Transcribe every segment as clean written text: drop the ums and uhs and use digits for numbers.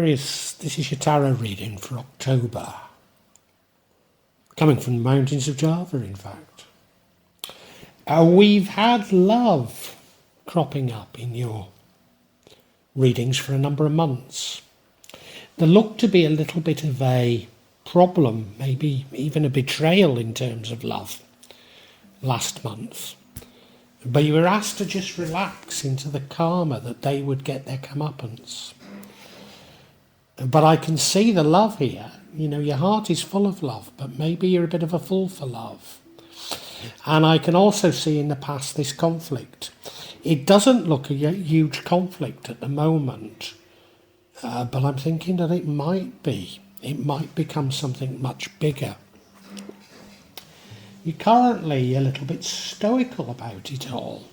Aquarius, this is your tarot reading for October. Coming from the mountains of Java, in fact. We've had love cropping up in your readings for a number of months. There looked to be a little bit of a problem, maybe even a betrayal in terms of love last month. But you were asked to just relax into the karma that they would get their comeuppance. But I can see the love here. You know, your heart is full of love, but maybe you're a bit of a fool for love. And I can also see in the past this conflict. It doesn't look a huge conflict at the moment, but I'm thinking that it might be. It might become something much bigger. You're currently a little bit stoical about it all.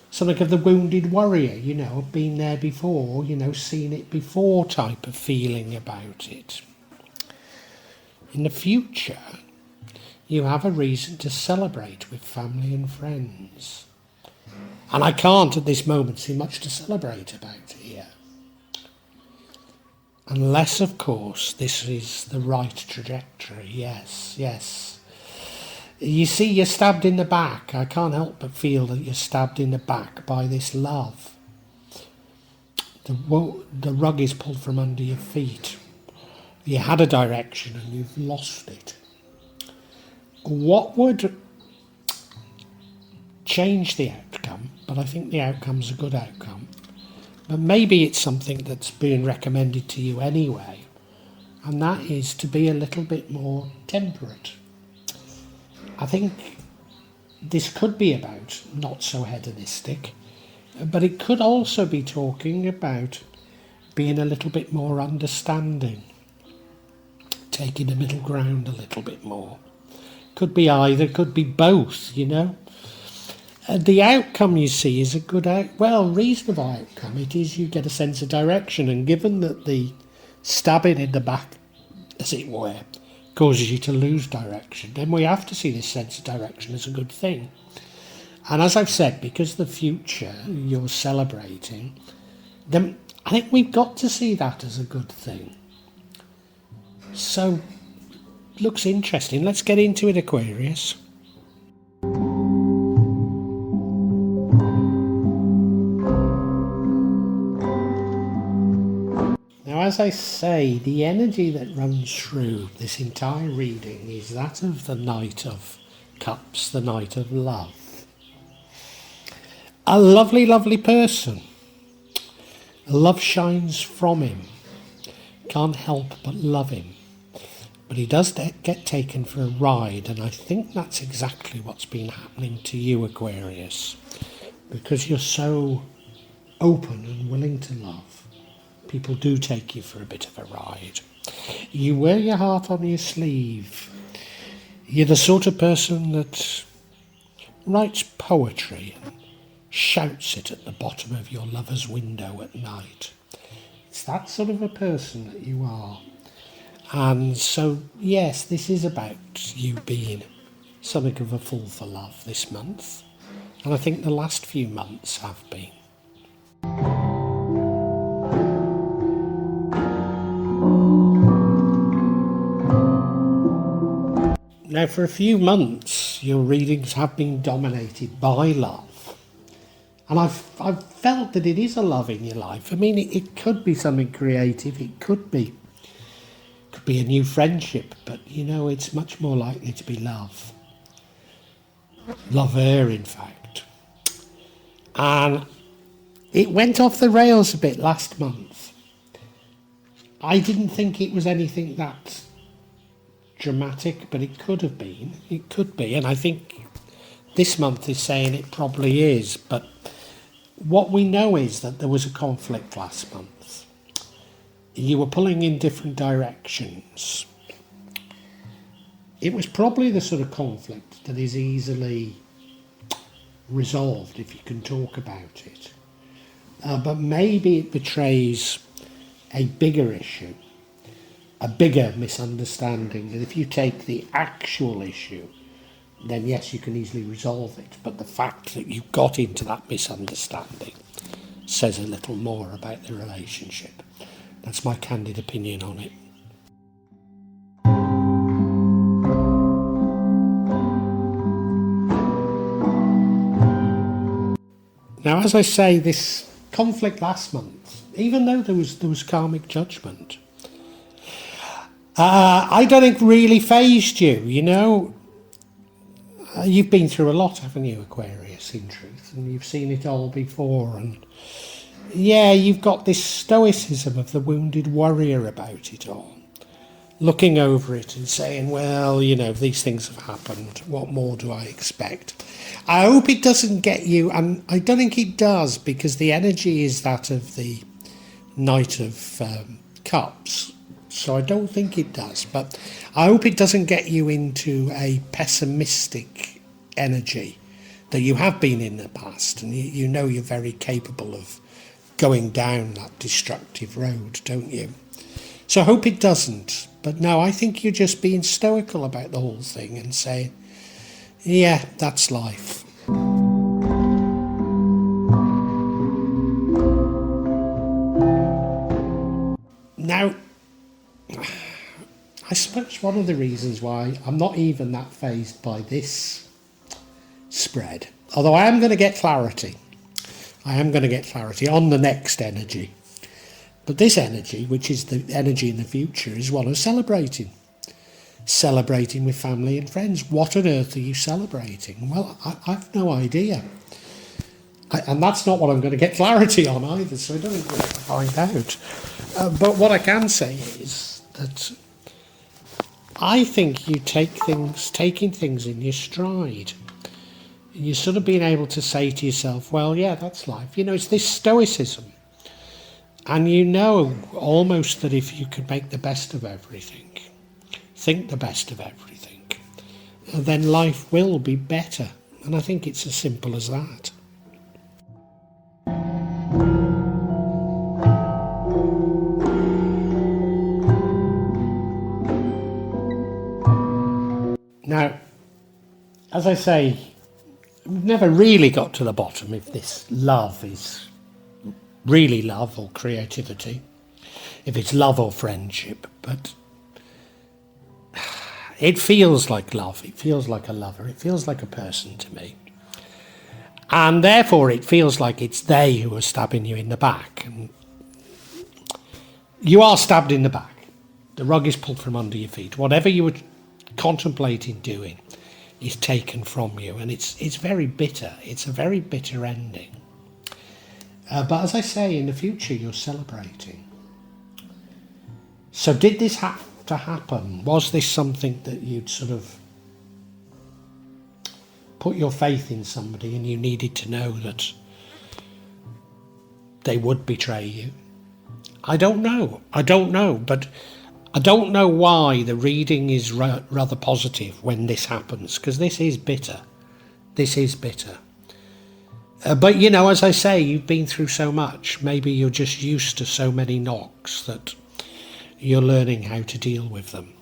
Something of the wounded warrior, you know, been there before, you know, seen it before type of feeling about it. In the future, you have a reason to celebrate with family and friends. And I can't at this moment see much to celebrate about here. Unless, of course, this is the right trajectory. Yes, yes. You see, you're stabbed in the back. I can't help but feel that you're stabbed in the back by this love. The rug is pulled from under your feet. You had a direction and you've lost it. What would change the outcome? But I think the outcome's a good outcome. But maybe it's something that's being recommended to you anyway. And that is to be a little bit more temperate. I think this could be about not so hedonistic, but it could also be talking about being a little bit more understanding, taking the middle ground a little bit more. Could be either, could be both, you know. The outcome you see is a good reasonable outcome. It is you get a sense of direction, and given that the stabbing in the back, as it were, causes you to lose direction, then we have to see this sense of direction as a good thing. And as I've said, because the future you're celebrating, then I think we've got to see that as a good thing. So, looks interesting. Let's get into it, Aquarius. Now, as I say, the energy that runs through this entire reading is that of the Knight of Cups, the Knight of Love. A lovely, lovely person. Love shines from him. Can't help but love him. But he does get taken for a ride, and I think that's exactly what's been happening to you, Aquarius. Because you're so open and willing to love. People do take you for a bit of a ride. You wear your heart on your sleeve. You're the sort of person that writes poetry and shouts it at the bottom of your lover's window at night. It's that sort of a person that you are. And so, yes, this is about you being something of a fool for love this month. And I think the last few months have been. Now, for a few months, your readings have been dominated by love. And I've felt that it is a love in your life. I mean, it could be something creative. It could be a new friendship. But, you know, it's much more likely to be love. Lover, in fact. And it went off the rails a bit last month. I didn't think it was anything that dramatic, but it could have been. It could be, and I think this month is saying it probably is. But what we know is that there was a conflict last month. You were pulling in different directions. It was probably the sort of conflict that is easily resolved if you can talk about it. But maybe it betrays a bigger issue. A bigger misunderstanding, and if you take the actual issue, then yes, you can easily resolve it. But the fact that you got into that misunderstanding says a little more about the relationship. That's my candid opinion on it. Now, as I say, this conflict last month, even though there was karmic judgment, I don't think really phased you. You've been through a lot, haven't you, Aquarius, in truth, and you've seen it all before. And yeah, you've got this stoicism of the wounded warrior about it all, looking over it and saying, well, these things have happened. What more do I expect? I hope it doesn't get you, and I don't think it does, because the energy is that of the Knight of Cups. So I don't think it does, but I hope it doesn't get you into a pessimistic energy that you have been in the past, and you're very capable of going down that destructive road, don't you? So I hope it doesn't. But no, I think you're just being stoical about the whole thing and saying, yeah, that's life. Now, I suppose one of the reasons why I'm not even that fazed by this spread, although I am going to get clarity. I am going to get clarity on the next energy. But this energy, which is the energy in the future, is one of celebrating. Celebrating with family and friends. What on earth are you celebrating? Well, I've no idea. And that's not what I'm going to get clarity on either, so I don't even have to find out. But what I can say is that I think you taking things in your stride. And you're sort of being able to say to yourself, well, yeah, that's life. It's this stoicism. And almost that if you could make the best of everything, think the best of everything, then life will be better. And I think it's as simple as that. Now, as I say, we've never really got to the bottom if this love is really love or creativity, if it's love or friendship, but it feels like love, it feels like a lover, it feels like a person to me. And therefore it feels like it's they who are stabbing you in the back. And you are stabbed in the back. The rug is pulled from under your feet. Whatever you were contemplating doing is taken from you, and it's very bitter. It's a very bitter ending. But as I say, in the future you're celebrating. So did this have to happen? Was this something that you'd sort of put your faith in somebody and you needed to know that they would betray you? I don't know, but I don't know why the reading is rather positive when this happens, because this is bitter. But as I say, you've been through so much. Maybe you're just used to so many knocks that you're learning how to deal with them.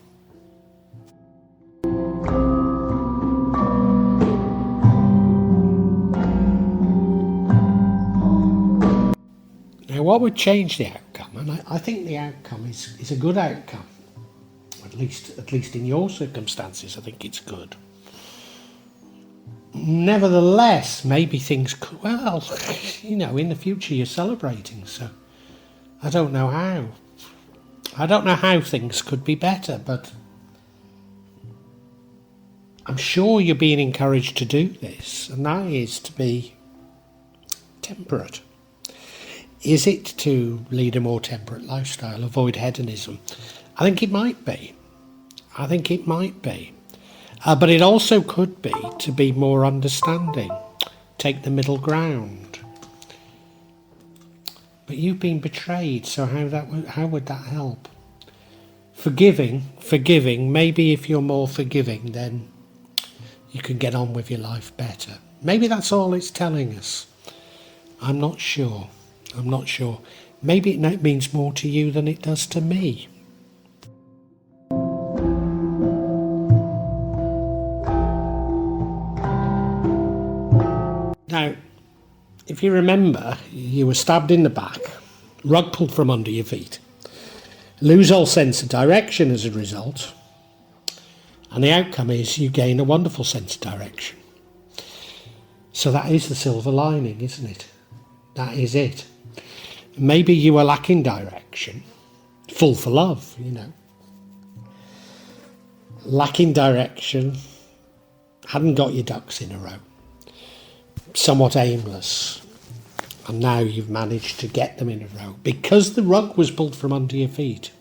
Now, what would change the outcome? And I think the outcome is a good outcome. At least in your circumstances, I think it's good. Nevertheless, maybe things could, in the future you're celebrating, so I don't know how. I don't know how things could be better, but I'm sure you're being encouraged to do this, and that is to be temperate. Is it to lead a more temperate lifestyle, avoid hedonism? I think it might be. But it also could be to be more understanding, take the middle ground. But you've been betrayed, so how would that help? Forgiving, maybe if you're more forgiving, then you can get on with your life better. Maybe that's all it's telling us. I'm not sure. Maybe it means more to you than it does to me. Now, if you remember, you were stabbed in the back, rug pulled from under your feet. lose all sense of direction as a result, and the outcome is you gain a wonderful sense of direction. So that is the silver lining, isn't it? That is it. Maybe you were lacking direction, full for love, lacking direction, hadn't got your ducks in a row, somewhat aimless, and now you've managed to get them in a row because the rug was pulled from under your feet.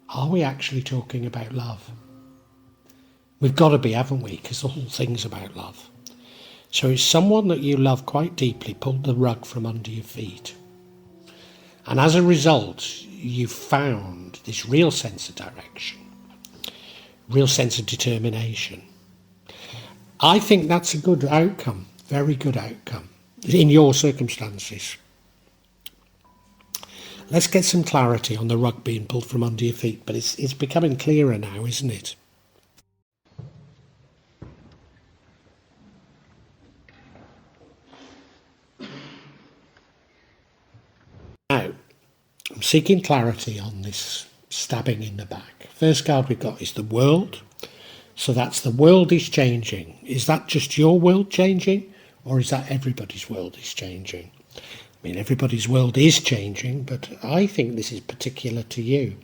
Are we actually talking about love? We've got to be, haven't we? Because the whole thing's about love. So it's someone that you love quite deeply pulled the rug from under your feet. And as a result, you've found this real sense of direction, real sense of determination. I think that's a good outcome, very good outcome, in your circumstances. Let's get some clarity on the rug being pulled from under your feet, but it's becoming clearer now, isn't it? Now, I'm seeking clarity on this stabbing in the back. First card we've got is the world. So that's the world is changing. Is that just your world changing, or is that everybody's world is changing? I mean, everybody's world is changing, but I think this is particular to you.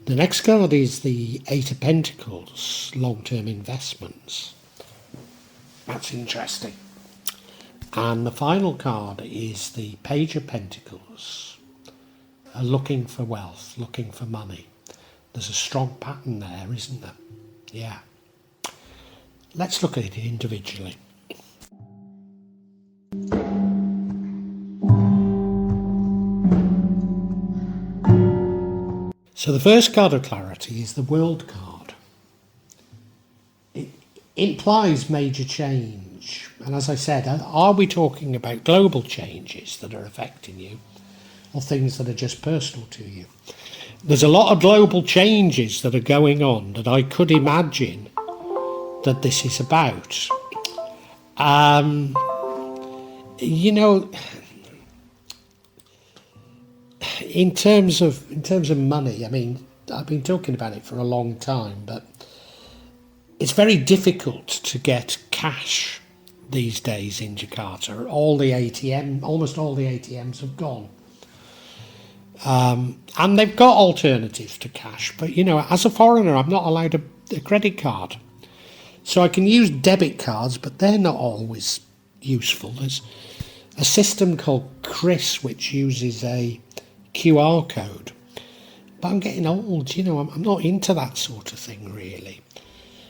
The next card is the Eight of Pentacles, long-term investments. That's interesting. And the final card is the Page of Pentacles, looking for wealth, looking for money. There's a strong pattern there, isn't there? Yeah. Let's look at it individually. So the first card of clarity is the World card. It implies major change. And as I said, are we talking about global changes that are affecting you, or things that are just personal to you? There's a lot of global changes that are going on that I could imagine that this is about. In terms of money, I mean, I've been talking about it for a long time, but it's very difficult to get cash these days in Jakarta. Almost all the ATMs have gone. And they've got alternatives to cash, but as a foreigner, I'm not allowed a credit card. So I can use debit cards, but they're not always useful. There's a system called Chris, which uses a QR code. But I'm getting old, I'm not into that sort of thing, really.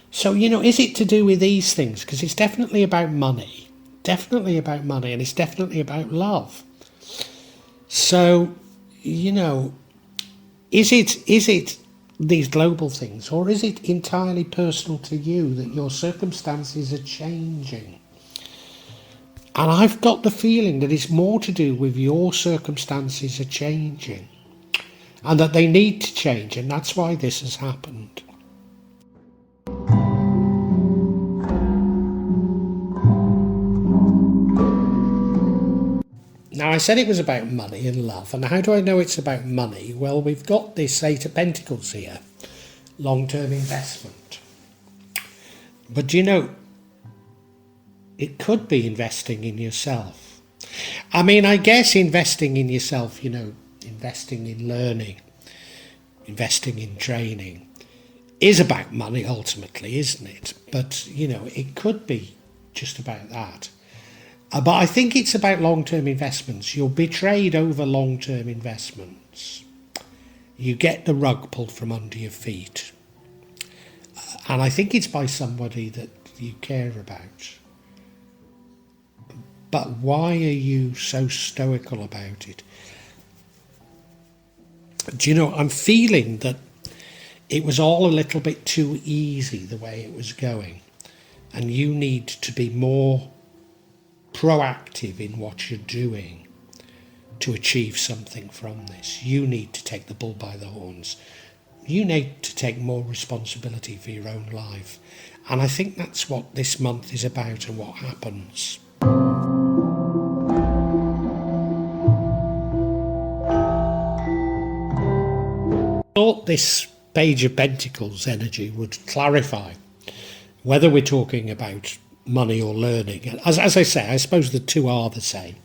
So, is it to do with these things? Because it's definitely about money. Definitely about money, and it's definitely about love. So, is it these global things, or is it entirely personal to you that your circumstances are changing? And I've got the feeling that it's more to do with your circumstances are changing, and that they need to change, and that's why this has happened. Now, I said it was about money and love, and how do I know it's about money? Well, we've got this Eight of Pentacles here, long-term investment. But it could be investing in yourself. I mean, I guess investing in yourself, investing in learning, investing in training, is about money ultimately, isn't it? But, it could be just about that. But I think it's about long-term investments. You're betrayed over long-term investments. You get the rug pulled from under your feet. And I think it's by somebody that you care about. But why are you so stoical about it? I'm feeling that it was all a little bit too easy the way it was going. And you need to be more proactive in what you're doing to achieve something from this. You need to take the bull by the horns. You need to take more responsibility for your own life. And I think that's what this month is about and what happens. thought this Page of Pentacles energy would clarify whether we're talking about money or learning. As I say, I suppose the two are the same,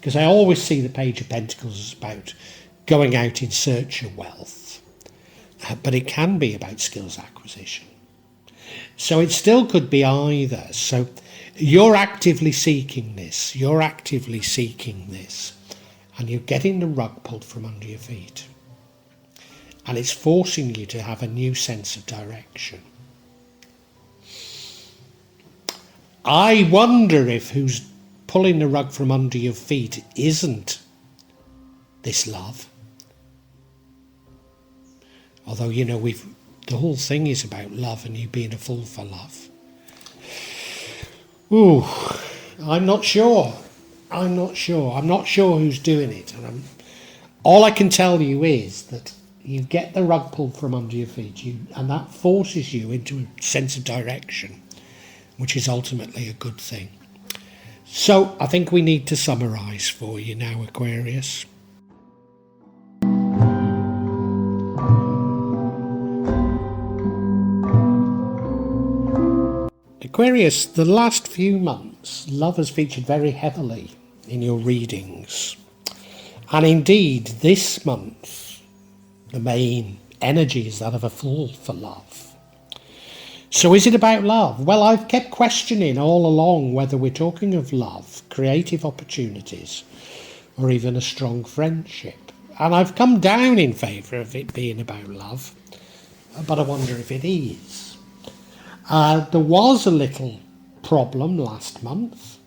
because I always see the Page of Pentacles as about going out in search of wealth, but it can be about skills acquisition. So it still could be either. So you're actively seeking this, and you're getting the rug pulled from under your feet. And it's forcing you to have a new sense of direction. I wonder if who's pulling the rug from under your feet isn't this love. Although, you know, the whole thing is about love and you being a fool for love. Ooh, I'm not sure. I'm not sure who's doing it. And all I can tell you is that you get the rug pulled from under your feet, and that forces you into a sense of direction, which is ultimately a good thing. So I think we need to summarise for you now, Aquarius. Aquarius, the last few months, love has featured very heavily in your readings. And indeed, this month, the main energy is that of a fool for love. So is it about love? Well, I've kept questioning all along whether we're talking of love, creative opportunities, or even a strong friendship. And I've come down in favour of it being about love, but I wonder if it is. There was a little problem last month,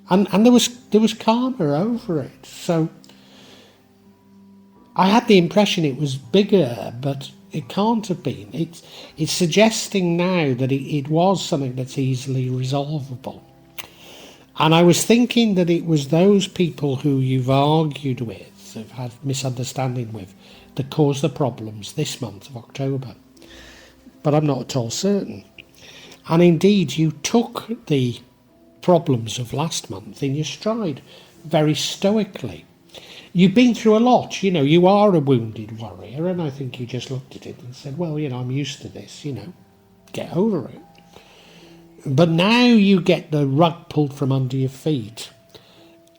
and there was karma over it. So I had the impression it was bigger, but it can't have been. It's suggesting now that it was something that's easily resolvable. And I was thinking that it was those people who you've argued with, have had misunderstanding with, that caused the problems this month of October. But I'm not at all certain. And indeed, you took the problems of last month in your stride, very stoically. You've been through a lot, you know, you are a wounded warrior, and I think you just looked at it and said, well, you know, I'm used to this, you know, get over it. But now you get the rug pulled from under your feet.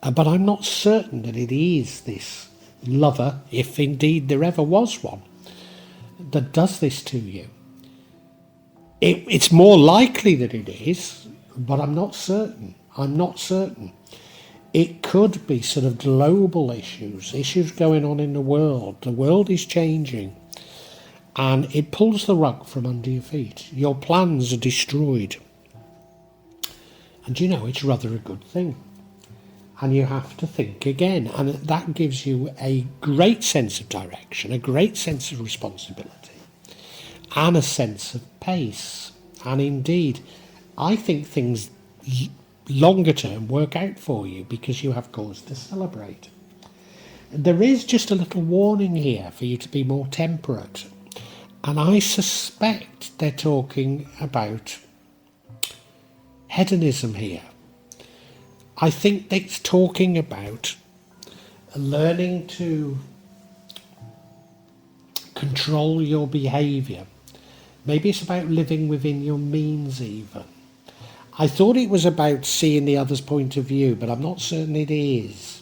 But I'm not certain that it is this lover, if indeed there ever was one, that does this to you. It's more likely that it is, but I'm not certain. It could be sort of global issues going on in the world. The world is changing, and it pulls the rug from under your feet. Your plans are destroyed. And you know, it's rather a good thing. And you have to think again. And that gives you a great sense of direction, a great sense of responsibility, and a sense of pace. And indeed, I think things longer term work out for you because you have cause to celebrate. There is just a little warning here for you to be more temperate, and I suspect they're talking about hedonism here. I think it's talking about learning to control your behaviour. Maybe it's about living within your means even. I thought it was about seeing the other's point of view, but I'm not certain it is.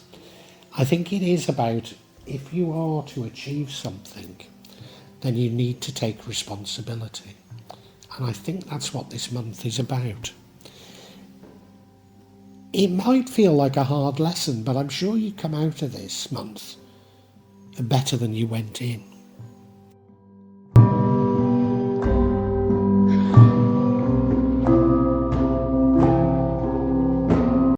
I think it is about, if you are to achieve something, then you need to take responsibility. And I think that's what this month is about. It might feel like a hard lesson, but I'm sure you come out of this month better than you went in.